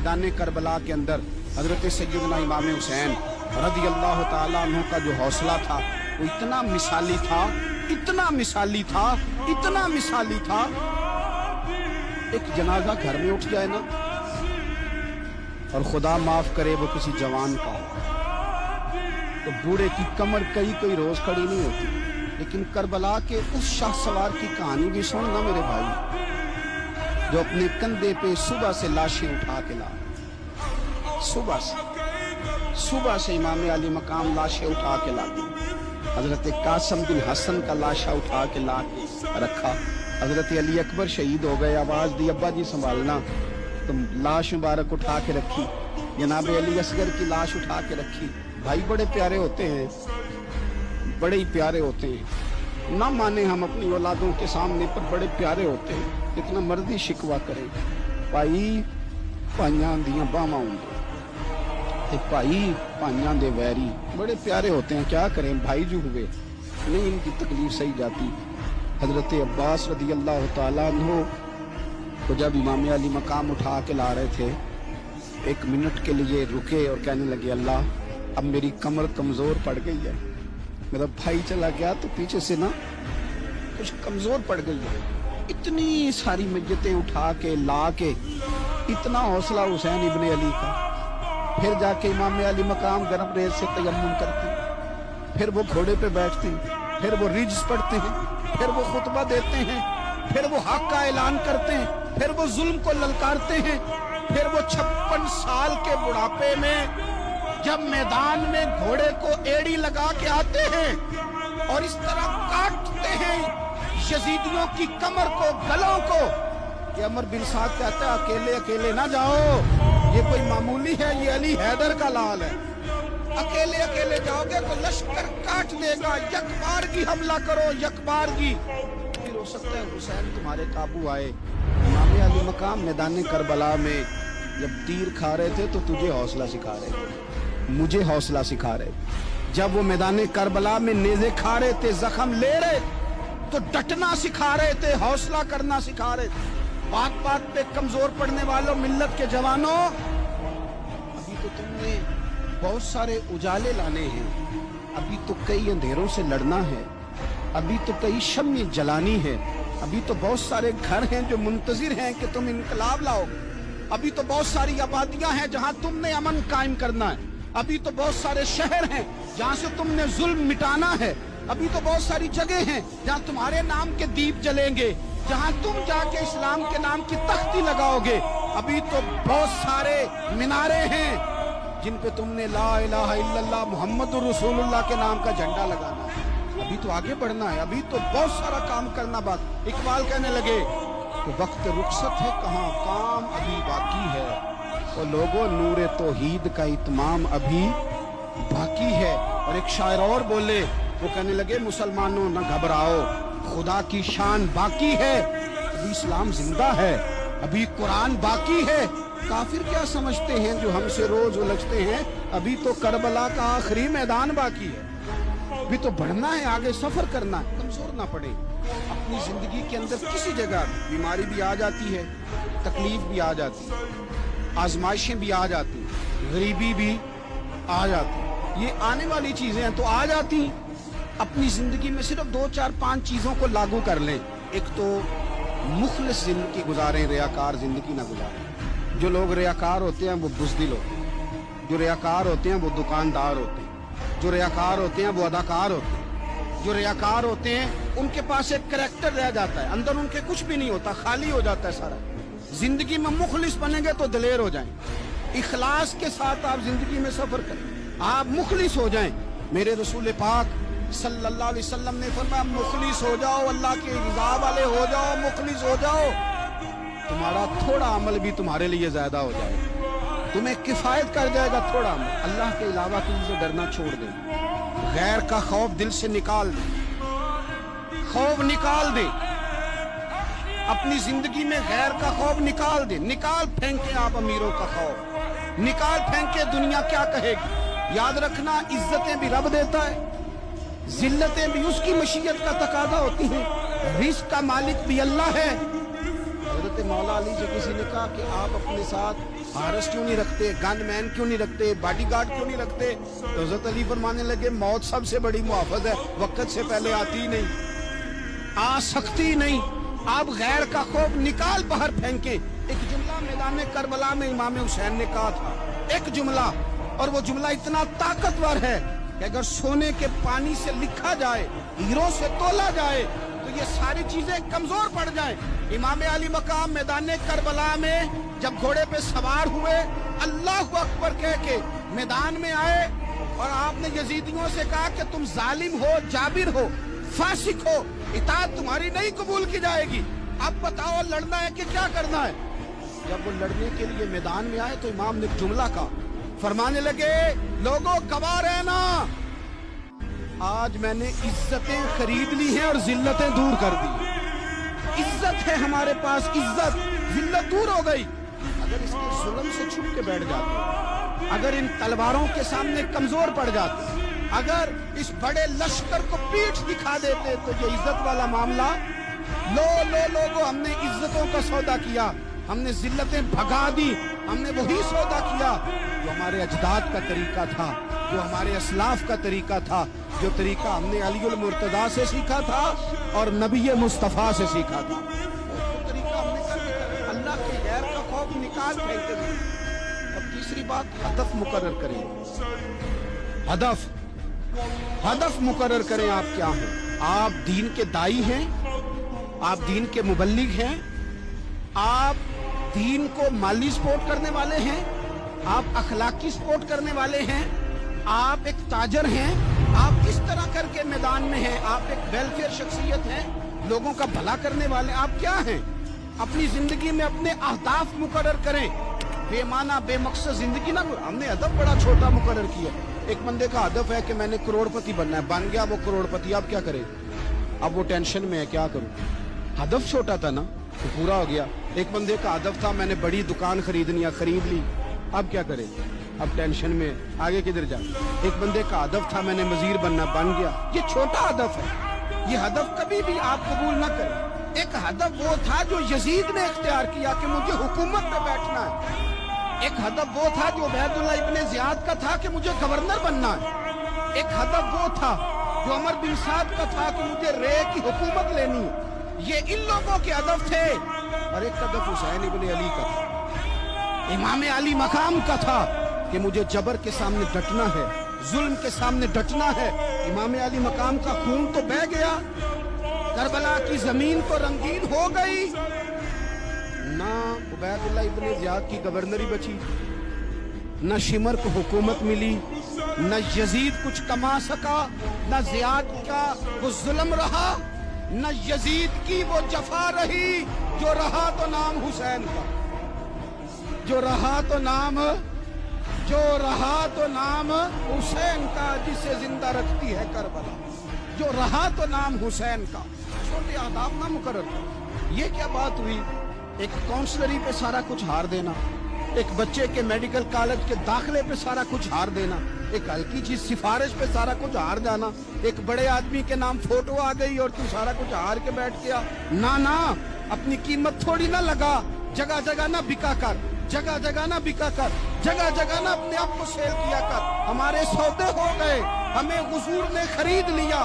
میدان کربلا کے اندر حضرت سیدنا امام حسین رضی اللہ تعالیٰ عنہ کا جو حوصلہ تھا وہ اتنا مثالی تھا، اتنا مثالی تھا، اتنا مثالی تھا۔ ایک جنازہ گھر میں اٹھ جائے نا، اور خدا معاف کرے وہ کسی جوان کا، تو بوڑھے کی کمر کئی روز کھڑی نہیں ہوتی۔ لیکن کربلا کے اس شاہ سوار کی کہانی بھی سننا میرے بھائی، جو اپنے کندھے پہ صبح سے لاشیں اٹھا کے لا، صبح سے امام علی مقام لاشیں اٹھا کے لاتے، حضرت قاسم بن حسن کا لاشا اٹھا کے لا کے رکھا، حضرت علی اکبر شہید ہو گئے، آواز دی ابا جی سنبھالنا، تو لاش مبارک اٹھا کے رکھی، جناب علی اصغر کی لاش اٹھا کے رکھی۔ بھائی بڑے پیارے ہوتے ہیں، بڑے ہی پیارے ہوتے ہیں، نہ مانے ہم اپنی اولادوں کے سامنے، پر بڑے پیارے ہوتے ہیں، اتنا مرضی شکوہ کرے بھائی پائیاں دیاں باواں ہوندے، بھائی پائیاں دے ویری، بڑے پیارے ہوتے ہیں، کیا کریں بھائی جو ہوئے نہیں ان کی تکلیف صحیح جاتی۔ حضرت عباس رضی اللہ تعالیٰ عنہ کو جب امام علی مقام اٹھا کے لا رہے تھے، ایک منٹ کے لیے رکے اور کہنے لگے اللہ اب میری کمر کمزور پڑ گئی ہے، میرا بھائی چلا گیا تو پیچھے سے نا کچھ کمزور پڑ گئی ہے۔ اتنی ساری میتیں اٹھا کے لا کے، اتنا حوصلہ حسین ابن علی کا، پھر جا کے امام علی مقام گرم ریت سے تیمم کرتے، پھر وہ گھوڑے پہ بیٹھتے ہیں، پھر وہ رجز پڑھتے ہیں، پھر وہ خطبہ دیتے ہیں، پھر وہ حق کا اعلان کرتے ہیں، پھر وہ ظلم کو للکارتے ہیں، پھر وہ 56 سال کے بڑھاپے میں جب میدان میں گھوڑے کو ایڑی لگا کے آتے ہیں اور اس طرح کاٹتے ہیں یزیدیوں کی کمر کو، گلوں کو، کہ عمر بن سعد کہتا ہے اکیلے اکیلے نہ جاؤ، یہ کوئی معمولی ہے، یہ علی حیدر کا لال ہے، اکیلے اکیلے جاؤ گے تو لشکر کاٹ دے گا، یک بارگی حملہ کرو، یک بارگی، پھر ہو سکتا ہے حسین تمہارے قابو آئے۔ امام علی مقام میدان کربلا میں جب تیر کھا رہے تھے تو تجھے حوصلہ سکھا رہے تھے، مجھے حوصلہ سکھا رہے تھے، جب وہ میدان کربلا میں نیزے کھا رہے تھے، زخم لے رہے تو ڈٹنا سکھا رہے تھے، حوصلہ کرنا سکھا رہے تھے۔ بات بات پہ کمزور پڑنے والوں، ملت کے جوانوں، ابھی تو تم نے بہت سارے اجالے لانے ہیں، ابھی تو کئی اندھیروں سے لڑنا ہے، ابھی تو کئی شمع جلانی ہے، ابھی تو بہت سارے گھر ہیں جو منتظر ہیں کہ تم انقلاب لاؤ، ابھی تو بہت ساری آبادیاں ہیں جہاں تم نے امن قائم کرنا ہے، ابھی تو بہت سارے شہر ہیں جہاں سے تم نے ظلم مٹانا ہے، ابھی تو بہت ساری جگہ ہیں جہاں تمہارے نام کے دیپ جلیں گے، جہاں تم جا کے اسلام کے نام کی تختی لگاؤ گے، ابھی تو بہت سارے مینارے ہیں جن پہ تم نے لا الہ الا اللہ محمد رسول اللہ کے نام کا جھنڈا لگانا ہے، ابھی تو آگے بڑھنا ہے، ابھی تو بہت سارا کام کرنا باقی۔ اقبال کہنے لگے کہ وقت رخصت ہے کہاں کام ابھی باقی ہے، اور لوگوں نور توحید کا اتمام ابھی باقی ہے۔ اور ایک شاعر اور بولے، وہ کہنے لگے مسلمانوں نہ گھبراؤ خدا کی شان باقی ہے، ابھی اسلام زندہ ہے، ابھی قرآن باقی ہے۔ کافر کیا سمجھتے ہیں جو ہم سے روز الجھتے ہیں، ابھی تو کربلا کا آخری میدان باقی ہے، ابھی تو بڑھنا ہے، آگے سفر کرنا ہے، کمزور نہ پڑے۔ اپنی زندگی کے اندر کسی جگہ بیماری بھی آ جاتی ہے، تکلیف بھی آ جاتی ہے، آزمائشیں بھی آ جاتی ہیں، غریبی بھی آ جاتی ہے، یہ آنے والی چیزیں ہیں تو آ جاتی ہیں۔ اپنی زندگی میں صرف 2 4 5 چیزوں کو لاگو کر لیں۔ ایک تو مخلص زندگی گزاریں، ریاکار زندگی نہ گزاریں۔ جو لوگ ریاکار ہوتے ہیں وہ بزدل ہوتے ہیں، جو ریاکار ہوتے ہیں وہ دکاندار ہوتے ہیں، جو ریاکار ہوتے ہیں وہ اداکار ہوتے ہیں، جو ریاکار ہوتے ہیں ان کے پاس ایک کریکٹر رہ جاتا ہے، اندر ان کے کچھ بھی نہیں ہوتا، خالی ہو جاتا ہے سارا۔ زندگی میں مخلص بنیں گے تو دلیر ہو جائیں، اخلاص کے ساتھ آپ زندگی میں سفر کریں، آپ مخلص ہو جائیں۔ میرے رسول پاک صلی اللہ علیہ وسلم نے فرمایا مخلص ہو جاؤ، اللہ کی رضا والے ہو جاؤ، مخلص ہو جاؤ، تمہارا تھوڑا عمل بھی تمہارے لیے زیادہ ہو جائے گا، تمہیں کفایت کر جائے گا تھوڑا عمل۔ اللہ کے علاوہ کسی سے ڈرنا چھوڑ دیں، غیر کا خوف دل سے نکال دیں، خوف نکال دیں، اپنی زندگی میں غیر کا خوف نکال دیں، نکال پھینکیں آپ امیروں کا خوف، نکال پھینکیں دنیا کیا کہے گی۔ یاد رکھنا عزتیں بھی رب دیتا ہے، ذلتیں بھی اس کی مشیت کا تقاضا ہوتی ہیں، رزق کا مالک بھی اللہ ہے۔ حضرت मौला अली से किसी ने कहा कि आप अपने साथ हारस क्यों नहीं रखते, गन मैन क्यों नहीं रखते, बॉडीगार्ड क्यों नहीं रखते? तो हज़रत अली फरमाने लगे मौत सबसे बड़ी मुआफ़ज़ है, वक्त से पहले आती नहीं, आ सकती नहीं। आप गैर का खौफ निकाल बाहर फेंके। एक जुमला मैदान करबला में इमाम हुसैन ने कहा था, एक जुमला, और वो जुमला इतना ताकतवर है कि अगर सोने के पानी से लिखा जाए, हीरो से तोला जाए, तो ये सारी चीजें कमजोर पड़ जाए। इमाम अली मकाम मैदान करबला में जब घोड़े पे सवार हुए, अल्लाह अकबर कह के मैदान में आए, और आपने यजीदियों से कहा कि तुम जालिम हो, जाबिर हो, फासिक हो, इताअत तुम्हारी नहीं कबूल की जाएगी, अब बताओ लड़ना है कि क्या करना है? जब वो लड़ने के लिए मैदान में आए तो इमाम ने जुमला कहा, फरमाने लगे लोगों गवाह रहना, आज मैंने इज्जतें खरीद ली हैं और जिल्लतें दूर कर दी। इज्जत है हमारे पास, इज्जत, जिल्लत दूर हो गई। अगर इसके जुल्म से छुप के बैठ जाते, अगर इन तलवारों के सामने कमजोर पड़ जाते, अगर इस बड़े लश्कर को पीठ दिखा देते, तो ये इज्जत वाला मामला, लोगो हमने इज्जतों का सौदा किया, हमने जिल्लतें भगा दी, हमने वही सौदा किया जो हमारे अजदाद का तरीका था, जो हमारे असलाफ का तरीका था, जो तरीका हमने अलीउल मुर्तजा से सीखा था और नबी मुस्तफ़ा से सीखा था। वो तरीका हमने कर अल्लाह के गैर का खौफ निकाल फेंके थे। और तीसरी बात, हदफ मुकर्रर करें। हदफ मुकर्रर करें। आप क्या हैं? आप दीन के दाई हैं, आप दीन के मुबल्लिग हैं, आप दीन को माली सपोर्ट करने वाले हैं, आप अखलाकी सपोर्ट करने वाले हैं, आप एक ताजर हैं, आप किस तरह करके मैदान में हैं, आप एक वेलफेयर शख्सियत हैं, लोगों का भला करने वाले, आप क्या हैं? अपनी जिंदगी में अपने अहदाफ मुकर्रर करें। बेमाना बेमकसद जिंदगी ना, हमने हदफ बड़ा छोटा मुकर्रर किया। एक बंदे का हदफ है कि मैंने करोड़पति बनना है, बन गया वो करोड़पति, अब क्या करे? अब वो टेंशन में है, क्या करूं? हदफ छोटा था ना, तो पूरा हो गया। एक बंदे का हदफ था मैंने बड़ी दुकान खरीदनी है, खरीद ली, अब क्या करे? अब टेंशन में, आगे किधर जाए? एक बंदे का हदफ था मैंने वजीर बनना, बन गया, ये छोटा हदफ है। ये हदफ कभी भी आप कबूल ना करें। एक हदफ वो था जो यजीद ने इख्तियार किया कि मुझे हुकूमत पे बैठना है। एक हदफ वो था जो उबैदुल्लाह इब्ने ज़ियाद का था कि मुझे गवर्नर बनना है। एक हदफ वो था जो उमर बिन साद का था कि मुझे रे की हुकूमत लेनी है। ये इन लोगों के हदफ थे। और एक हदफ हुसैन इब्ने अली का था, इमाम अली मकाम का था कि मुझे जबर के सामने डटना है, जुल्म के सामने डटना है। इमाम अली मकाम का खून तो बह गया, करबला की जमीन तो रंगीन हो गई, ना उबैदुल्लाह इब्ने ज़ियाद की गवर्नरी बची, न शिमर को हुकूमत मिली, न यजीद कुछ कमा सका, न ज़ियाद का वो जुल्म रहा, न यजीद की वो जफा रही। जो रहा तो नाम हुसैन का, जो रहा तो नाम हुसैन का, जिसे जिंदा रखती है करबला। जो रहा तो नाम हुसैन का। छोटे आदाब ना मुकर्रर। ये क्या बात हुई? एक काउंसलरी पे सारा कुछ हार देना, एक बच्चे के मेडिकल कॉलेज के दाखिले पे सारा कुछ हार देना, एक हल्की चीज सिफारिश पे सारा कुछ हार जाना, एक बड़े आदमी के नाम फोटो आ गई और तू सारा कुछ हार के बैठ गया। ना, अपनी कीमत थोड़ी ना लगा, जगह जगह ना बिका कर, जगह जगह ना बिका कर, जगह जगह ना अपने आप को सेल किया कर। हमारे सौदे हो गए, हमें हुजूर ने खरीद लिया,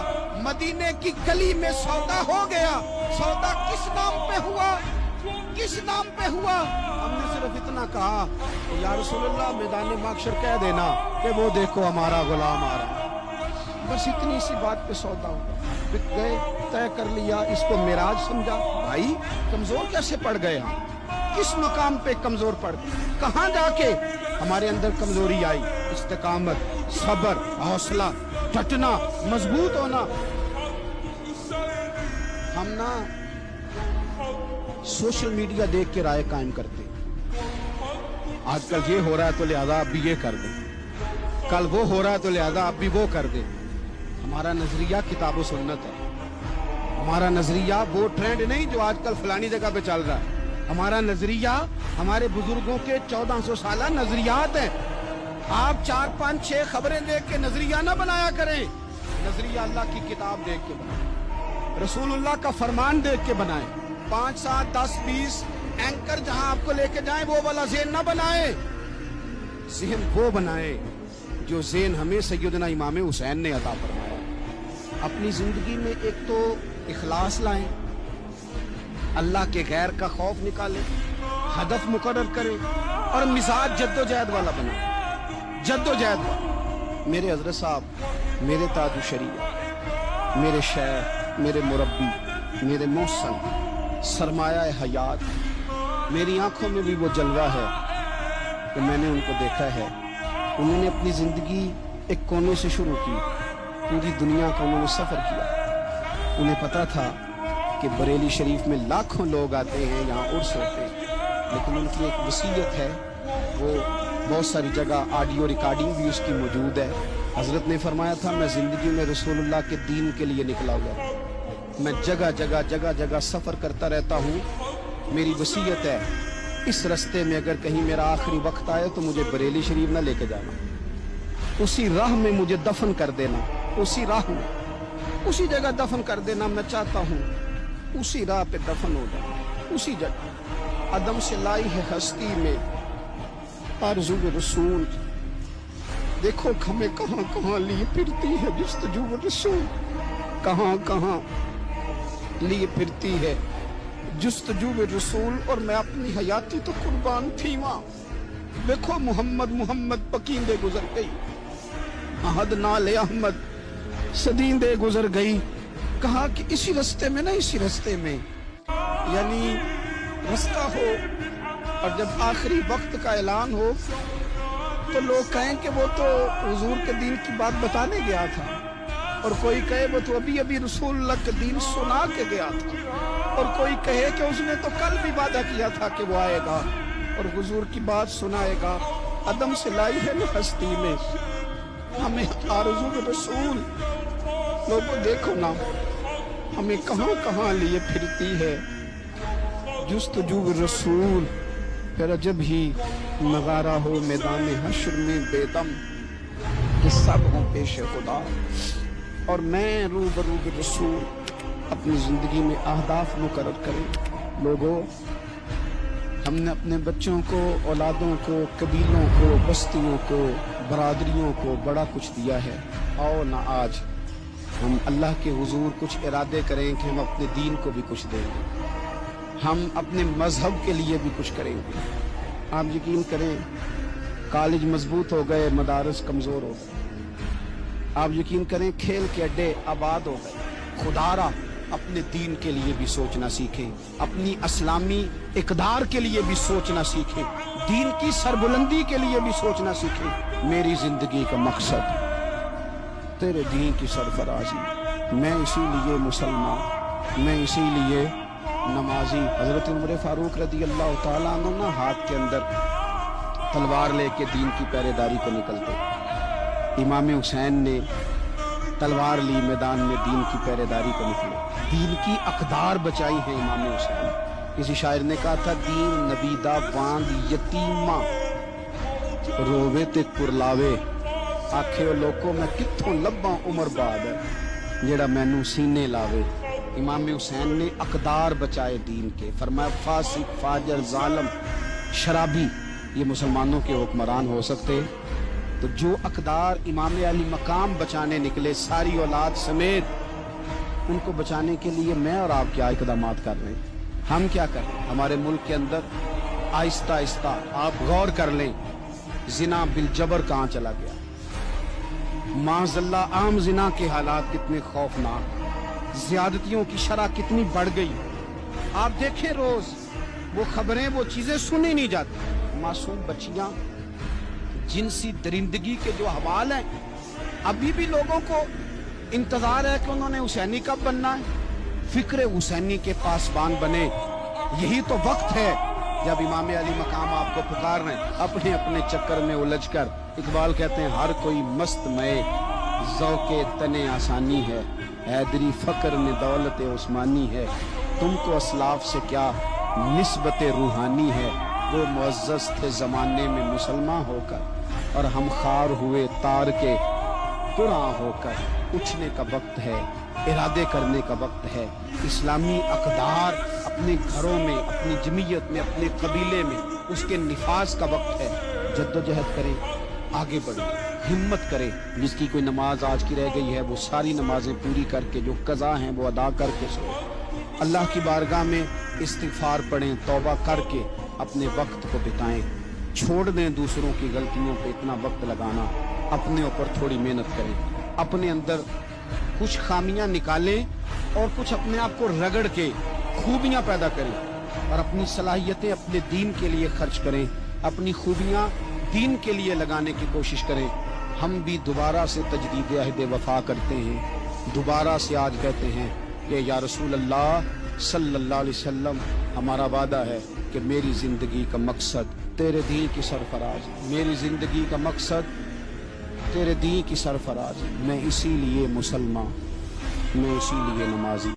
मदीने की गली में सौदा हो गया। सौदा किस नाम पे हुआ? किस नाम पे हुआ? हमने सिर्फ इतना कहा कि या रसूलल्लाह मैदान माशर कह देना कि वो देखो हमारा गुलाम आ रहा। बस इतनी सी बात पे सौदा हुआ, बिक गए, तय कर लिया, इसको मिराज समझा। भाई कमजोर कैसे पड़ गए हम? किस मकाम पे कमजोर पड़ गए? कहाँ जाके हमारे अंदर कमजोरी आई? इस्तिकामत, सब्र, हौसला, डटना, मजबूत होना। हम ना सोशल मीडिया देख के राय कायम करते, आजकल ये हो रहा है तो लिहाजा आप भी ये कर दें, कल वो हो रहा है तो लिहाजा आप भी वो कर दें। हमारा नजरिया किताब व सुन्नत है। हमारा नजरिया वो ट्रेंड नहीं जो आजकल फलानी जगह पे चल रहा है। हमारा नजरिया हमारे बुजुर्गों के 1400 साल नजरियात हैं। आप 4, 5, 6 खबरें देख के नजरिया ना बनाया करें। नजरिया अल्लाह की किताब देख के बनाए, रसूलुल्लाह का फरमान देख के बनाए। 5, 7, 10, 20 एंकर जहां आपको लेके जाए वो वाला ज़हन ना बनाए, ज़हन वो बनाए जो ज़हन हमें सैयदना इमाम हुसैन ने अता फरमाया। अपनी जिंदगी में एक तो इखलास लाएं, अल्लाह के गैर का खौफ निकालें, हदफ मुकर्रर करें और मिजाज जद्दोजहद वाला बनाएं, जद्दोजहद वाला। मेरे हजरत साहब, मेरे ताजु शरीया, मेरे शेख, मेरे मुरब्बी, मेरे मौसम, सरमाया हयात, मेरी आंखों में भी वो जलवा है कि मैंने उनको देखा है। उन्होंने अपनी ज़िंदगी एक कोने से शुरू की, पूरी दुनिया का उन्होंने सफ़र किया। उन्हें पता था कि बरेली शरीफ में लाखों लोग आते हैं, यहाँ उर्स होते हैं, लेकिन उनकी एक वसीयत है, वो बहुत सारी जगह ऑडियो रिकॉर्डिंग भी उसकी मौजूद है। हज़रत ने फरमाया था, मैं ज़िंदगी में रसूलुल्लाह के दीन के लिए निकला हुआ, मैं जगह जगह सफ़र करता रहता हूँ। मेरी वसीयत है, इस रास्ते में अगर कहीं मेरा आखिरी वक्त आए तो मुझे बरेली शरीफ ना लेके जाना, उसी राह में मुझे दफन कर देना, उसी राह में, उसी जगह दफन कर देना। मैं चाहता हूँ उसी राह पे दफन हो जाए, उसी जगह। अदम से लाई है हस्ती में आरज़ू रसूल, देखो हमें कहाँ कहाँ लिए फिरती है जुस्तजू रसूल, कहाँ कहाँ लिए फिरती है जुस्तजू रसूल, और मैं अपनी हयाती तो कुर्बान थी वहाँ। देखो मोहम्मद मोहम्मद पकींदे गुजर गई, अहद नाले अहमद सदींदे गुजर गई। कहा कि इसी रास्ते में ना, इसी रास्ते में, यानी रास्ता हो और जब आखिरी वक्त का ऐलान हो तो लोग कहें कि वो तो हुजूर के दीन की बात बताने गया था, और कोई कहे वो तो अभी अभी रसूलुल्लाह के दीन सुना के गया था, और कोई कहे कि उसने तो कल भी वादा किया था कि वो आएगा और हुजूर की बात सुनाएगा। अदम से लाई है ना हस्ती में हमें आरज़ू रसूल। लोगों देखो ना, हमें कहाँ कहाँ लिए फिरती है जुस्तजू रसूल। फिर जब ही नगारा हो मैदान हश्र में बेदम कि सब हों पेश खुदा, और मैं रूबरू रसूल। अपनी ज़िंदगी में अहदाफ मुकर्रर करें। लोगों, हमने अपने बच्चों को, औलादों को, कबीलों को, बस्तियों को, बरादरियों को बड़ा कुछ दिया है। आओ ना आज हम अल्लाह के हुजूर कुछ इरादे करें कि हम अपने दीन को भी कुछ देंगे, हम अपने मजहब के लिए भी कुछ करेंगे। आप यकीन करें, कॉलेज मजबूत हो गए, मदारस कमज़ोर हो गए। आप यकीन करें, खेल के अड्डे आबाद हो गए। खुदारा अपने दीन के लिए भी सोचना सीखें, अपनी इस्लामी इक़दार के लिए भी सोचना सीखें, दीन की सरबुलंदी के लिए भी सोचना सीखें। मेरी ज़िंदगी का मकसद तेरे दीन की सरफराजी, मैं इसीलिए मुसलमान, मैं इसीलिए नमाजी। हज़रत उमर फारूक रज़ी अल्लाह तआला अन्हु ना हाथ के अंदर तलवार लेके दीन की पहरेदारी को निकलते। इमाम हुसैन ने तलवार ली, मैदान में दीन की पहरेदारी को निकले, दीन की अक़दार बचाई है इमाम हुसैन। किसी शायर ने कहा था, दीन नबीदा बांध यतीमा रोवे ते कुरलावे, आखे लोगों मैं कित्थों लब्बा उमर बाद जेड़ा मैनू सीने लावे। इमाम हुसैन ने अक़दार बचाए दीन के। फरमाया, फासिक, फाजर, जालिम, शराबी ये मुसलमानों के हुक्मरान हो सकते, तो जो अक़दार इमाम अली मकाम बचाने निकले सारी औलाद समेत, उनको बचाने के लिए मैं और आप क्या इक़दामात कर रहे हैं? हम क्या कर रहे हैं? हमारे मुल्क के अंदर आहिस्ता आहिस्ता आप गौर कर लें, जिना बिल जबर कहाँ चला गया। माज़ल्ला आम जिना के हालात कितने खौफनाक, ज़्यादतियों की शरह कितनी बढ़ गई। आप देखें रोज वो खबरें, वो चीजें सुनी नहीं जाती। मासूम बच्चियां, जिनसी दरिंदगी के जो हवाल हैं, अभी भी लोगों को इंतजार है कि उन्होंने हुसैनी कब बनना है, फिक्र हुसैनी के पासबान बने। यही तो वक्त है जब इमाम अली मकाम आपको पुकार रहे हैं, अपने अपने चक्कर में उलझ कर। इकबाल कहते हैं, हर कोई मस्त मय ज़ौक़े तने आसानी है, हैदरी फ़क्र में दौलत उस्मानी है। तुमको असलाफ से क्या निस्बत रूहानी है, वो मुअज़्ज़ज़ थे ज़माने में मुसलमान होकर, और हम खार हुए तार के कुरां होकर। उठने का वक्त है, इरादे करने का वक्त है। इस्लामी अक़दार اپنے گھروں میں، اپنی جمعیت میں، اپنے قبیلے میں اس کے نفاذ کا وقت ہے. جدوجہد کریں، آگے بڑھیں، ہمت کریں. جس کی کوئی نماز آج کی رہ گئی ہے وہ ساری نمازیں پوری کر کے، جو قضا ہیں وہ ادا کر کے سوئے. اللہ کی بارگاہ میں استغفار پڑھیں، توبہ کر کے اپنے وقت کو بتائیں. چھوڑ دیں دوسروں کی غلطیوں پہ اتنا وقت لگانا. اپنے اوپر تھوڑی محنت کریں، اپنے اندر کچھ خامیاں نکالیں اور کچھ اپنے آپ کو رگڑ کے خوبیاں پیدا کریں، اور اپنی صلاحیتیں اپنے دین کے لیے خرچ کریں، اپنی خوبیاں دین کے لیے لگانے کی کوشش کریں. ہم بھی دوبارہ سے تجدید عہد وفا کرتے ہیں، دوبارہ سے آج کہتے ہیں کہ یا رسول اللہ صلی اللہ علیہ وسلم، ہمارا وعدہ ہے کہ میری زندگی کا مقصد تیرے دین کی سرفراز، میری زندگی کا مقصد تیرے دین کی سرفراز. میں اسی لیے مسلمان، میں اسی لیے نمازی.